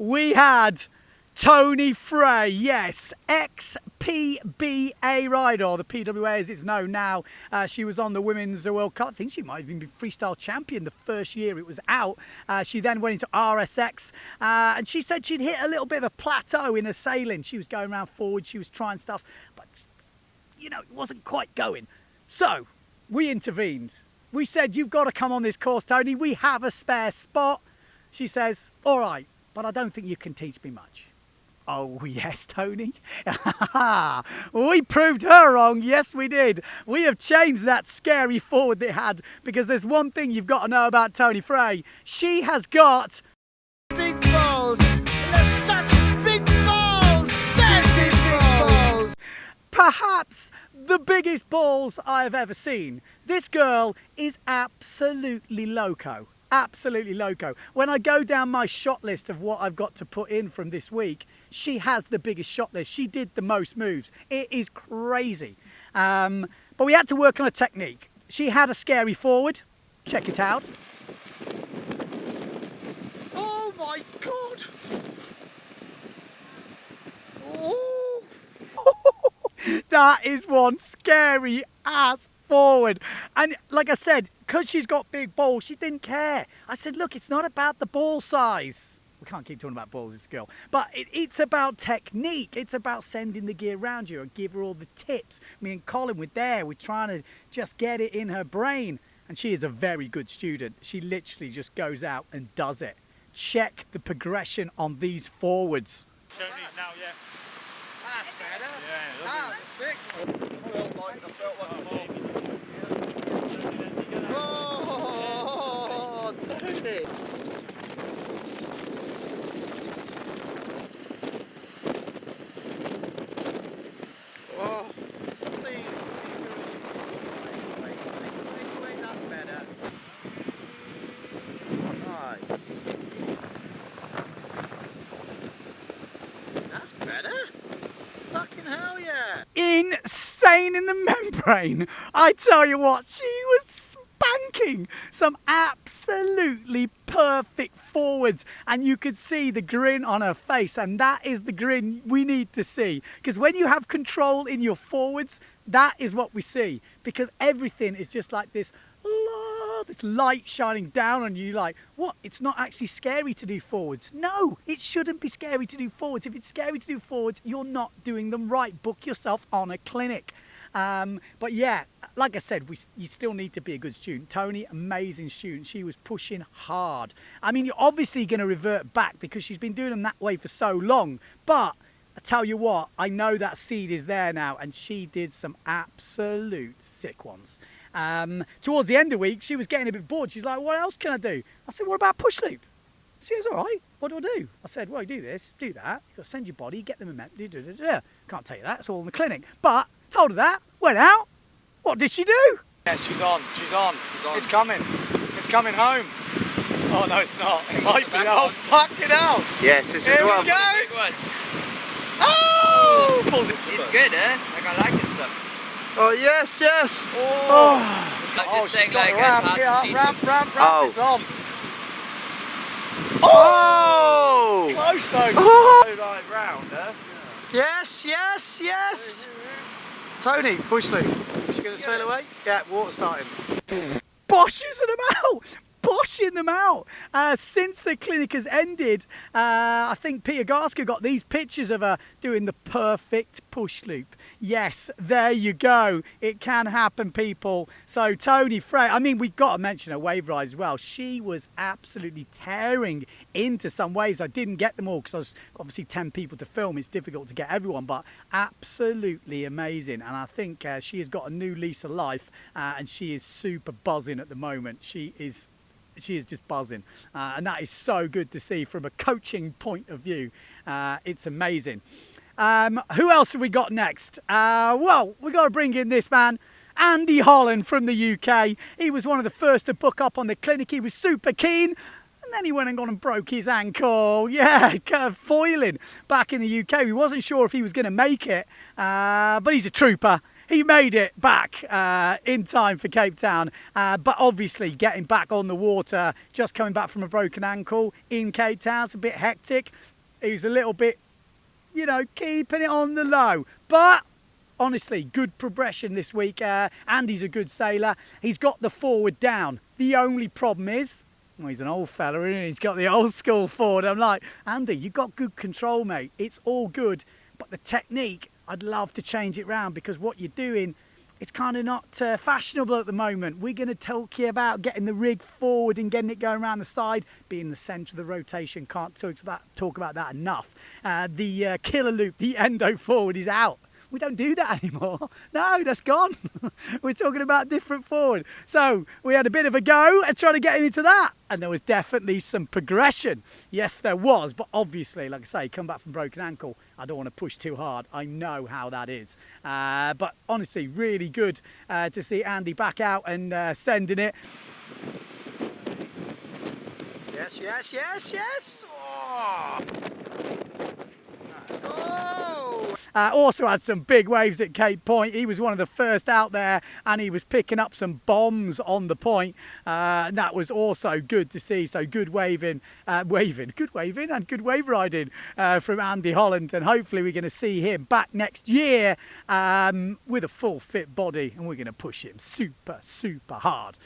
we had Tony Frey, yes, ex-PBA rider, or the PWA as it's known now. She was on the Women's World Cup. I think she might have even been freestyle champion the first year it was out. She then went into RSX, and she said she'd hit a little bit of a plateau in her sailing. She was going around forward, she was trying stuff, but, you know, it wasn't quite going. So, we intervened. We said, you've got to come on this course, Tony. We have a spare spot. She says, all right, but I don't think you can teach me much. Oh, yes, Tony. We proved her wrong. Yes, we did. We have changed that scary forward they had, because there's one thing you've got to know about Tony Frey. She has got big balls. And they're such big balls. They're big balls. Perhaps the biggest balls I have ever seen. This girl is absolutely loco. Absolutely loco. When I go down my shot list of what I've got to put in from this week, she has the biggest shot list. She did the most moves. It is crazy. But we had to work on a technique. She had a scary forward. Check it out. Oh my God. Oh. That is one scary ass forward. And like I said, because she's got big balls, she didn't care. I said, look, it's not about the ball size. We can't keep talking about balls, this girl. But it's about technique. It's about sending the gear around you and give her all the tips. Me and Colin were there. We're trying to just get it in her brain. And she is a very good student. She literally just goes out and does it. Check the progression on these forwards. Showing these now, yeah. That's better. Yeah, That was sick. I felt like a ball. Oh, Tony. Oh, please. Wait, that's better. Oh, nice. That's better. Fucking hell yeah. Insane in the membrane. I tell you what, she was spanking some absolutely perfect forwards, and you could see the grin on her face, and that is the grin we need to see, because when you have control in your forwards, that is what we see, because everything is just like this light shining down on you, like, what? It's not actually scary to do forwards. No, it shouldn't be scary to do forwards. If it's scary to do forwards, you're not doing them right. Book yourself on a clinic. But yeah, like I said, you still need to be a good student. Tony, amazing student. She was pushing hard. I mean, you're obviously going to revert back because she's been doing them that way for so long. But I tell you what, I know that seed is there now, and she did some absolute sick ones. Towards the end of the week, she was getting a bit bored. She's like, what else can I do? I said, what about push loop? She goes, all right, what do I do? I said, well, you do this, do that. You've got to send your body, get the momentum, Can't tell you that, it's all in the clinic. But told her that, went out. What did she do? Yeah, she's on. It's coming. It's coming home. Oh, no, it's not. It might be. Oh, fucking hell. Yes, this Here is we one. go. Big one. Oh! Pulls it. It's good, eh? Like, I like this stuff. Oh, yes, yes. Oh, Like oh this she's thing, got like, the ramp. as Yeah, hard as ramp. Oh. It's on. Oh! Close though. Oh. Like round, huh? Yes, yes, yes. Tony, push loop. Is she going to sail away? Yeah, water starting. Boshing them out. Boshing them out. Since the clinic has ended, I think Peter Garsker got these pictures of her doing the perfect push loop. Yes, there you go. It can happen, people. So Tony Frey, I mean, we've got to mention her wave ride as well. She was absolutely tearing into some waves. I didn't get them all because I was obviously 10 people to film. It's difficult to get everyone, but absolutely amazing. And I think she has got a new lease of life, and she is super buzzing at the moment. She is just buzzing, and that is so good to see from a coaching point of view. It's amazing. Who else have we got next? Well, we got to bring in this man, Andy Harlan from the UK. He was one of the first to book up on the clinic. He was super keen, and then he went and gone and broke his ankle. Yeah, kind of foiling back in the UK. We wasn't sure if he was going to make it, but he's a trooper. He made it back in time for Cape Town, but obviously getting back on the water, just coming back from a broken ankle in Cape Town, it's a bit hectic. He's a little bit, you know, keeping it on the low. But honestly, good progression this week. Andy's a good sailor. He's got the forward down. The only problem is, well, he's an old fella, isn't he? He's got the old school forward. I'm like, Andy, you've got good control, mate. It's all good. But the technique, I'd love to change it round, because what you're doing, it's kind of not fashionable at the moment. We're going to talk you about getting the rig forward and getting it going around the side, being the centre of the rotation. Can't talk about that enough. The killer loop, the endo forward, is out. We don't do that anymore. No, that's gone. We're talking about different forward. So we had a bit of a go at trying to get him into that. And there was definitely some progression. Yes, there was. But obviously, like I say, come back from broken ankle, I don't want to push too hard. I know how that is. But honestly, really good to see Andy back out and sending it. Yes, yes, yes, yes. Oh. Oh. Also had some big waves at Cape Point. He was one of the first out there, and he was picking up some bombs on the point. And that was also good to see. So good waving and good wave riding from Andy Holland. And hopefully we're going to see him back next year with a full fit body, and we're going to push him super, super hard.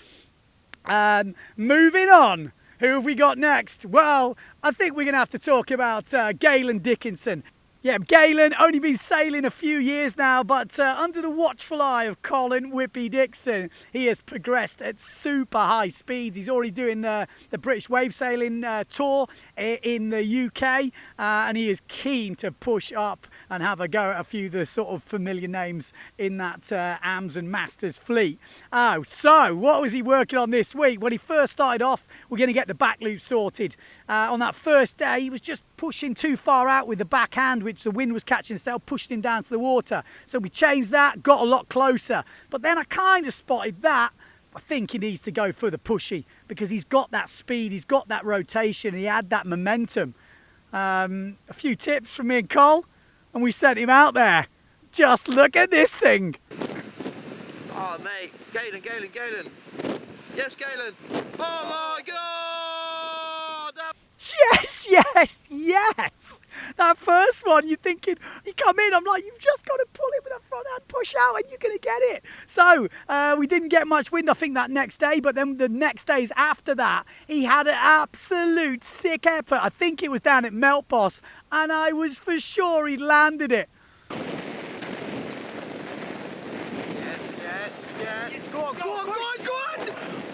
Moving on. Who have we got next? Well, I think we're going to have to talk about Galen Dickinson. Yeah, Galen, only been sailing a few years now, but under the watchful eye of Colin Whippy Dixon, he has progressed at super high speeds. He's already doing the British wave sailing tour in the UK, and he is keen to push up and have a go at a few of the sort of familiar names in that AMS and Masters fleet. Oh, so what was he working on this week? When he first started off, we're going to get the back loop sorted. On that first day, he was just pushing too far out with the backhand, which the wind was catching sail, pushed him down to the water. So we changed that, got a lot closer. But then I kind of spotted that. I think he needs to go for the pushy, because he's got that speed, he's got that rotation, he had that momentum. A few tips from me and Cole, and we sent him out there. Just look at this thing. Oh, mate. Galen. Yes, Galen. Oh, my God! Yes. That first one, you're thinking, you come in, I'm like, you've just got to pull it with a front hand push out and you're going to get it. So we didn't get much wind, I think, that next day, but then the next days after that, he had an absolute sick effort. I think it was down at Meltboss, and I was for sure he landed it. Yes. Go on.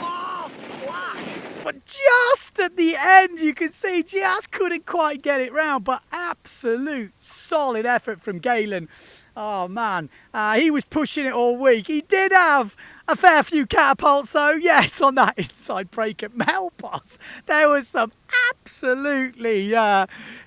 Oh, flash. But just at the end, you can see just couldn't quite get it round, but absolute solid effort from Galen. Oh, man. He was pushing it all week. He did have a fair few catapults, though. Yes, on that inside break at Melboss. There was some absolutely...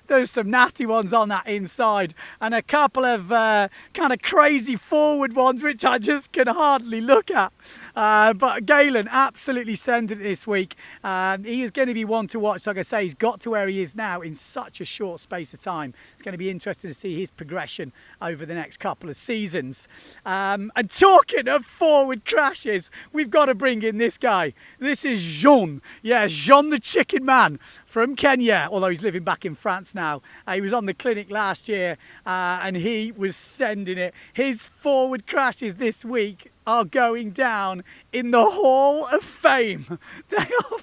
there's some nasty ones on that inside, and a couple of kind of crazy forward ones, which I just can hardly look at. But Galen absolutely sending it this week. He is going to be one to watch. Like I say, he's got to where he is now in such a short space of time. It's going to be interesting to see his progression over the next couple of seasons. And talking of forward crashes, we've got to bring in this guy. This is Jean. Yeah, Jean the Chicken Man from Kenya, although he's living back in France now. He was on the clinic last year and he was sending it. His forward crashes this week are going down in the Hall of Fame. They are...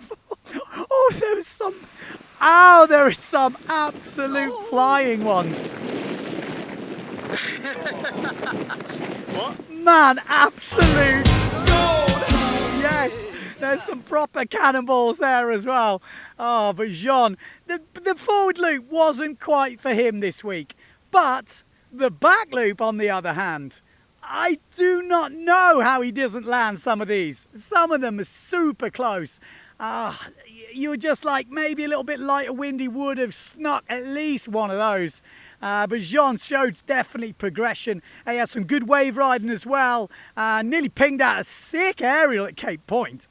there is some absolute flying ones. What? Man, absolute gold! Yes, there's some proper cannonballs there as well. Oh, but Jean, the forward loop wasn't quite for him this week. But the back loop, on the other hand, I do not know how he doesn't land some of these. Some of them are super close. You were just like, maybe a little bit lighter wind, he would have snuck at least one of those. But Jean showed definitely progression. He had some good wave riding as well. Nearly pinged out a sick aerial at Cape Point.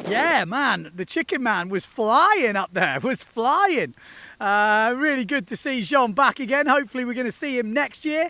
Yeah, man, the Chicken Man was flying up there, really good to see Jean back again. Hopefully we're going to see him next year.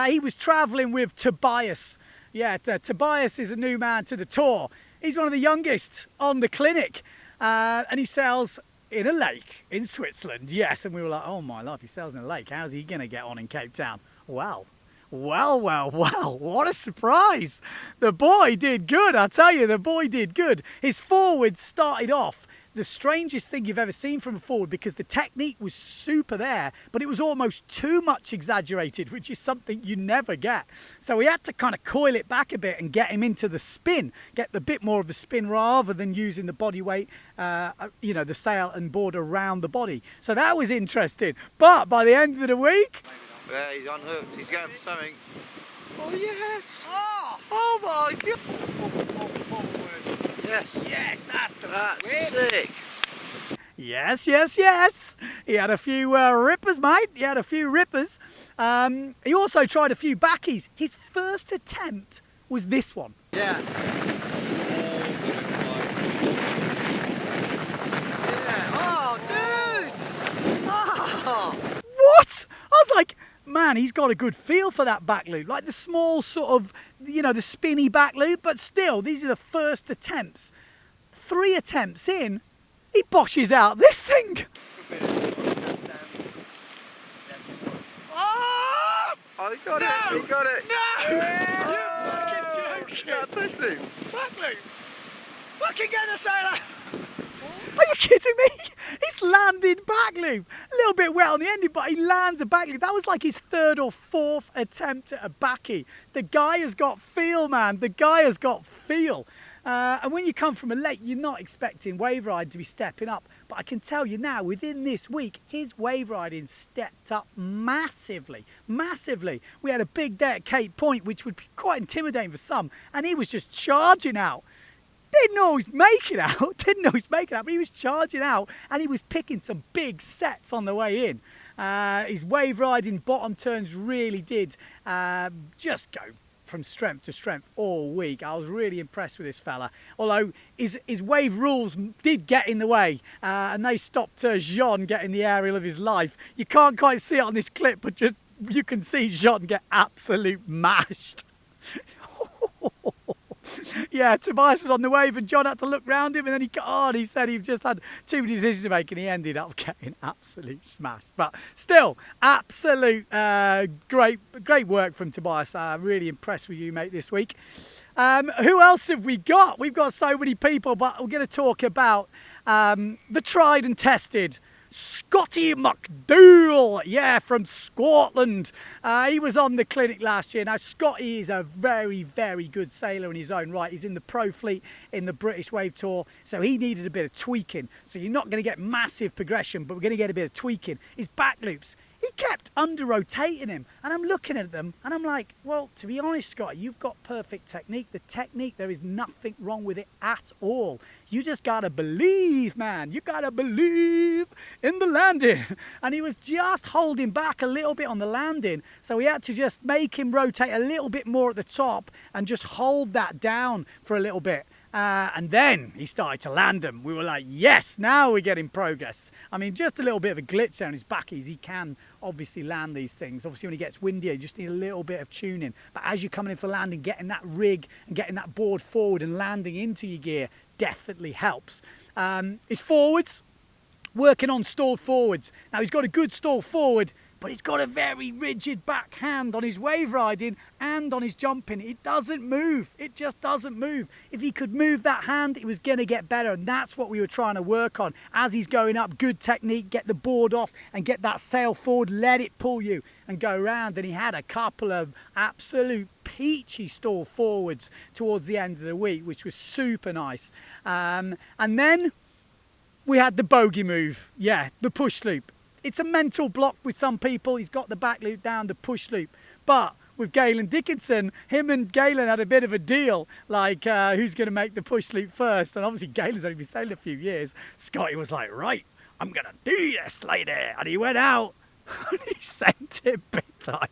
He was travelling with Tobias. Yeah, Tobias is a new man to the tour. He's one of the youngest on the clinic, and he sails in a lake in Switzerland. Yes, and we were like, oh my life, he sails in a lake. How's he going to get on in Cape Town? Well, what a surprise. The boy did good, I tell you, the boy did good. His forward started off the strangest thing you've ever seen from a forward, because the technique was super there, but it was almost too much exaggerated, which is something you never get. So we had to kind of coil it back a bit and get him into the spin, get the bit more of the spin rather than using the body weight, you know, the sail and board around the body. So that was interesting. But by the end of the week... Yeah, he's unhooked. He's going for something. Oh, yes. Oh my God. Forward. Yes, that's the That's whip. sick. Yes. He had a few rippers, mate. He had a few rippers. He also tried a few backies. His first attempt was this one. Yeah. Oh, dude. Oh. What? I was like, man, he's got a good feel for that back loop. Like the small sort of, you know, the spinny back loop, but still, these are the first attempts. 3 attempts in, he boshes out this thing. Oh! Oh, he got it. He got it. No! You're fucking joking. That push loop. Back loop. Fucking get the sailor. Are you kidding me? He's landed back loop. A little bit wet on the ending, but he lands a back loop. That was like his 3rd or 4th attempt at a backie. The guy has got feel, man. The guy has got feel. And when you come from a lake, you're not expecting wave ride to be stepping up. But I can tell you now, within this week, his wave riding stepped up massively. We had a big day at Cape Point, which would be quite intimidating for some. And he was just charging out. Didn't know he was making out, but he was charging out and he was picking some big sets on the way in. His wave riding bottom turns really did just go from strength to strength all week. I was really impressed with this fella. Although his wave rules did get in the way and they stopped Jean getting the aerial of his life. You can't quite see it on this clip, but just you can see Jean get absolute mashed. Yeah, Tobias was on the wave and John had to look round him, and then he said he just had too many decisions to make and he ended up getting absolute smashed. But still, absolute great work from Tobias. Really impressed with you, mate, this week. Who else have we got? We've got so many people, but we're going to talk about the tried and tested Scotty Muck, yeah, from Scotland. He was on the clinic last year. Now, Scotty is a very, very good sailor in his own right. He's in the pro fleet in the British Wave Tour, so he needed a bit of tweaking. So you're not going to get massive progression, but we're going to get a bit of tweaking. His back loops, he kept under-rotating him, and I'm looking at them, and I'm like, well, to be honest, Scott, you've got perfect technique. The technique, there is nothing wrong with it at all. You just got to believe, man. You got to believe in the landing. And he was just holding back a little bit on the landing, so we had to just make him rotate a little bit more at the top and just hold that down for a little bit. And then he started to land them. We were like, yes, now we're getting progress. I mean, just a little bit of a glitch there on his backies. He can obviously land these things. Obviously, when he gets windier, you just need a little bit of tuning. But as you're coming in for landing, getting that rig and getting that board forward and landing into your gear definitely helps. His forwards, working on stalled forwards. Now, he's got a good stall forward, but he's got a very rigid backhand on his wave riding and on his jumping. It doesn't move. It just doesn't move. If he could move that hand, it was going to get better, and that's what we were trying to work on. As he's going up, good technique, get the board off and get that sail forward, let it pull you and go round. And he had a couple of absolute peachy stall forwards towards the end of the week, which was super nice. And then we had the bogey move. Yeah, the push loop. It's a mental block with some people. He's got the back loop down, the push loop. But with Galen Dickinson, him and Galen had a bit of a deal, like who's going to make the push loop first. And obviously Galen's only been sailing a few years. Scotty was like, right, I'm going to do this, lady. And he went out and he sent it big time.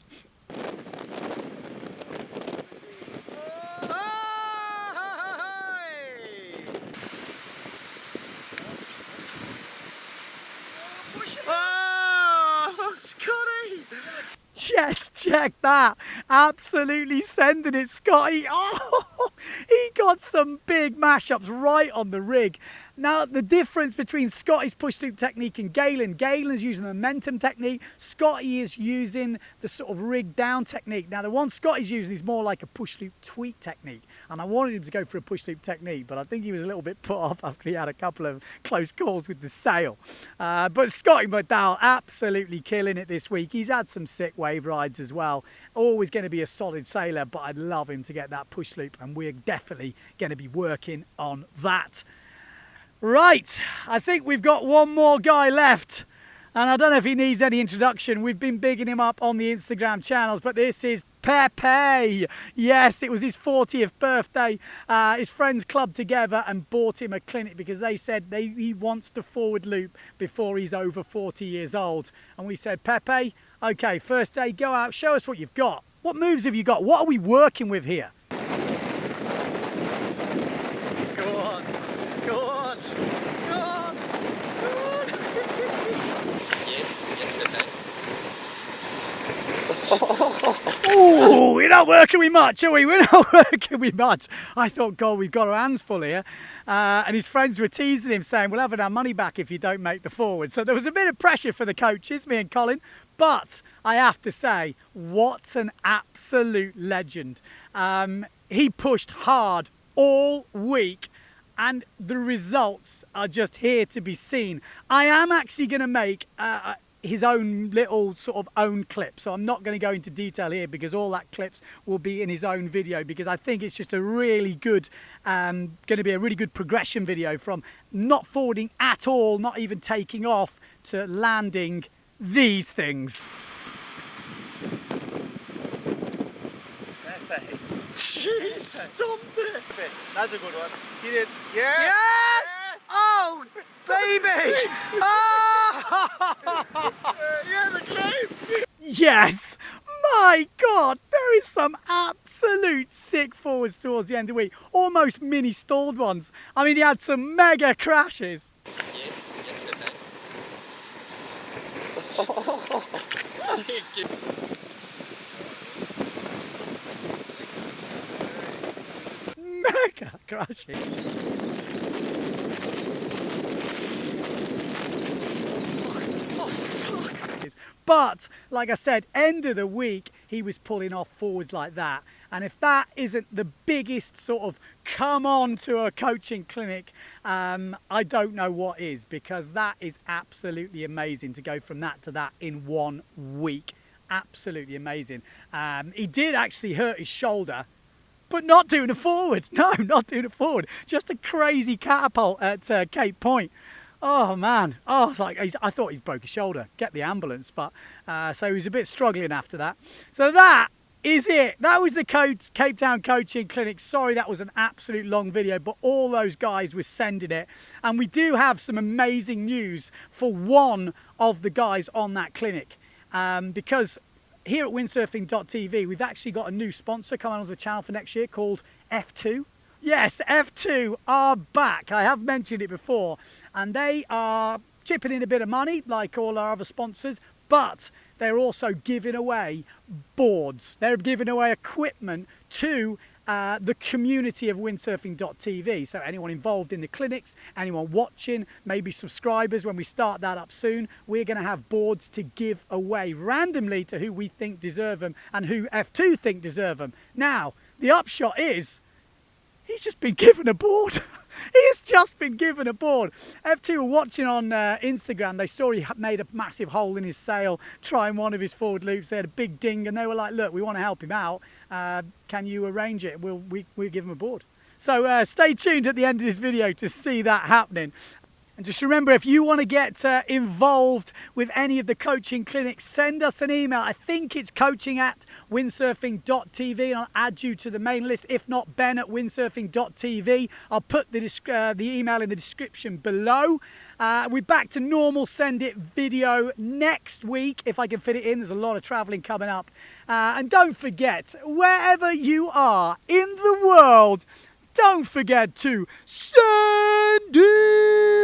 Oh, Scotty! Yes, check that. Absolutely sending it, Scotty. Oh, he got some big mashups right on the rig. Now, the difference between Scotty's push loop technique and Galen's using the momentum technique. Scotty is using the sort of rig down technique. Now, the one Scotty's using is more like a push loop tweak technique. And I wanted him to go for a push loop technique, but I think he was a little bit put off after he had a couple of close calls with the sail. But Scotty McDowell absolutely killing it this week. He's had some sick wave rides as well. Always going to be a solid sailor, but I'd love him to get that push loop, and we're definitely going to be working on that. Right, I think we've got one more guy left, and I don't know if he needs any introduction. We've been bigging him up on the Instagram channels, but this is Pepe. Yes, it was his 40th birthday. His friends clubbed together and bought him a clinic because they said he wants to forward loop before he's over 40 years old. And we said, Pepe, okay, first day, go out, show us what you've got. What moves have you got? What are we working with here? Go on, go on, go on, go on. Yes, Pepe. Ooh, we're not working with much, are we? We're not working with much. I thought, God, we've got our hands full here. And his friends were teasing him, saying, we'll have our money back if you don't make the forward. So there was a bit of pressure for the coaches, me and Colin. But I have to say, what an absolute legend. He pushed hard all week, and the results are just here to be seen. I am actually going to make his own little sort of own clip, so I'm not going to go into detail here because all that clips will be in his own video, because I think it's just a really good going to be a really good progression video from not forwarding at all, not even taking off, to landing these things. Jeez, stomped it. That's a good one. He did. Yes! Yes! Oh, baby! Oh! Yeah, the claim! Yes! My God, there is some absolute sick forwards towards the end of the week. Almost mini stalled ones. I mean, he had some mega crashes. Yes, Pepe. Mega crashes. But, like I said, end of the week, he was pulling off forwards like that. And if that isn't the biggest sort of come on to a coaching clinic, I don't know what is, because that is absolutely amazing to go from that to that in 1 week. Absolutely amazing. He did actually hurt his shoulder, but not doing a forward. No, not doing a forward. Just a crazy catapult at Cape Point. Oh man, oh, it's like I thought he's broke his shoulder. Get the ambulance, but so he was a bit struggling after that. So that is it. That was the Cape Town coaching clinic. Sorry, that was an absolute long video, but all those guys were sending it. And we do have some amazing news for one of the guys on that clinic, because here at Windsurfing.TV, we've actually got a new sponsor coming on the channel for next year called F2. Yes, F2 are back. I have mentioned it before, and they are chipping in a bit of money like all our other sponsors, but they're also giving away boards. They're giving away equipment to the community of Windsurfing.TV. So anyone involved in the clinics, anyone watching, maybe subscribers, when we start that up soon, we're going to have boards to give away randomly to who we think deserve them and who F2 think deserve them. Now, the upshot is, he's just been given a board. He has just been given a board. F2 were watching on Instagram. They saw he made a massive hole in his sail trying one of his forward loops. They had a big ding, and they were like, look, we want to help him out. Can you arrange it? We'll give him a board. So stay tuned at the end of this video to see that happening. And just remember, if you want to get involved with any of the coaching clinics, send us an email. I think it's coaching@windsurfing.tv, and I'll add you to the main list. If not, ben@windsurfing.tv. I'll put the email in the description below. We're back to normal send it video next week, if I can fit it in. There's a lot of traveling coming up. And don't forget, wherever you are in the world, don't forget to send it!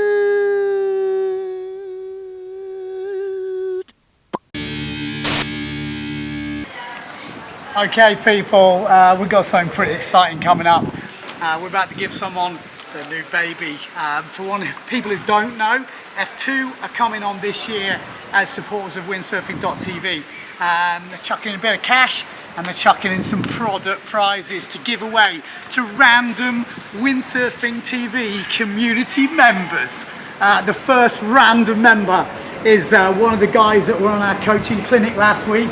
Okay, people, we've got something pretty exciting coming up. We're about to give someone the new baby. For one, people who don't know, F2 are coming on this year as supporters of Windsurfing.TV. They're chucking in a bit of cash and they're chucking in some product prizes to give away to random Windsurfing.TV community members. The first random member is one of the guys that were on our coaching clinic last week.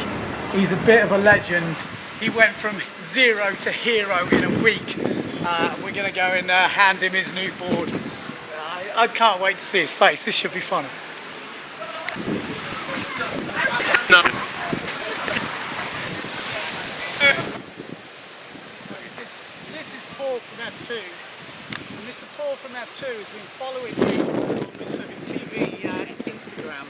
He's a bit of a legend. He went from 0 to hero in a week. We're going to go and hand him his new board. I can't wait to see his face. This should be fun. No. This is Paul from F2. And Mr. Paul from F2 has been following me on Windsurfing.TV Instagram.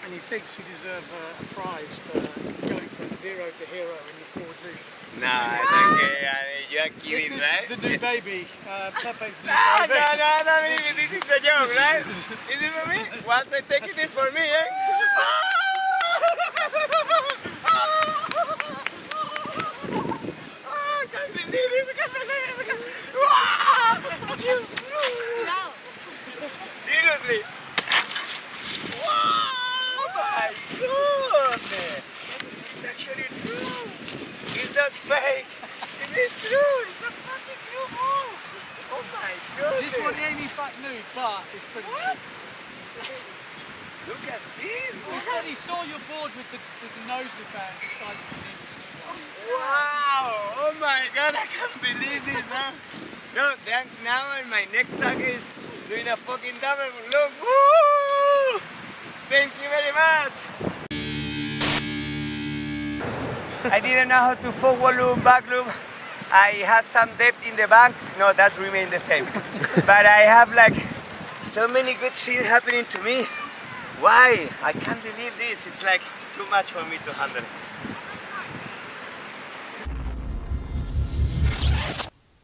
And he thinks you deserve a prize for going from 0 to hero in the forward loop. Nah, okay, you're kidding, right? This is the new baby, Pepe's new No, baby. no, this is a joke, right? Is it for me? Once I take it, it's for me, eh? I can't believe it, I can't believe it, No! Seriously? Wow, my goodness! This is actually true! It's not fake! It is true! It's a fucking new move! Oh my goodness! This one ain't in fact new, but it's pretty What? new. Look at this! He said he saw your board with the nose repair and decided you needed a new one. Wow! Oh my god, I can't believe this, man! No, now my next target is doing a fucking double loop! Woo! Thank you very much! I didn't know how to forward loop, back loop. I had some debt in the banks. No, that remained the same. But I have like so many good things happening to me. Why? I can't believe this. It's like too much for me to handle.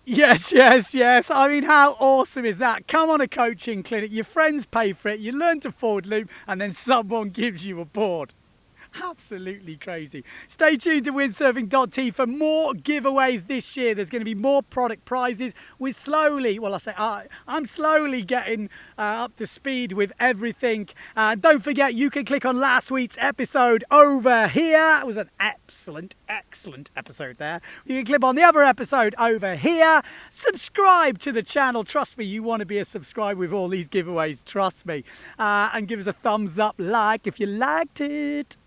Yes, yes, yes. I mean, how awesome is that? Come on a coaching clinic, your friends pay for it, you learn to forward loop, and then someone gives you a board. Absolutely crazy. Stay tuned to Windsurfing.TV for more giveaways this year. There's going to be more product prizes. We're slowly, well, I'm slowly getting up to speed with everything. Don't forget, you can click on last week's episode over here. It was an excellent episode there. You can click on the other episode over here. Subscribe to the channel. Trust me, you want to be a subscriber with all these giveaways. Trust me. And give us a thumbs up, like if you liked it.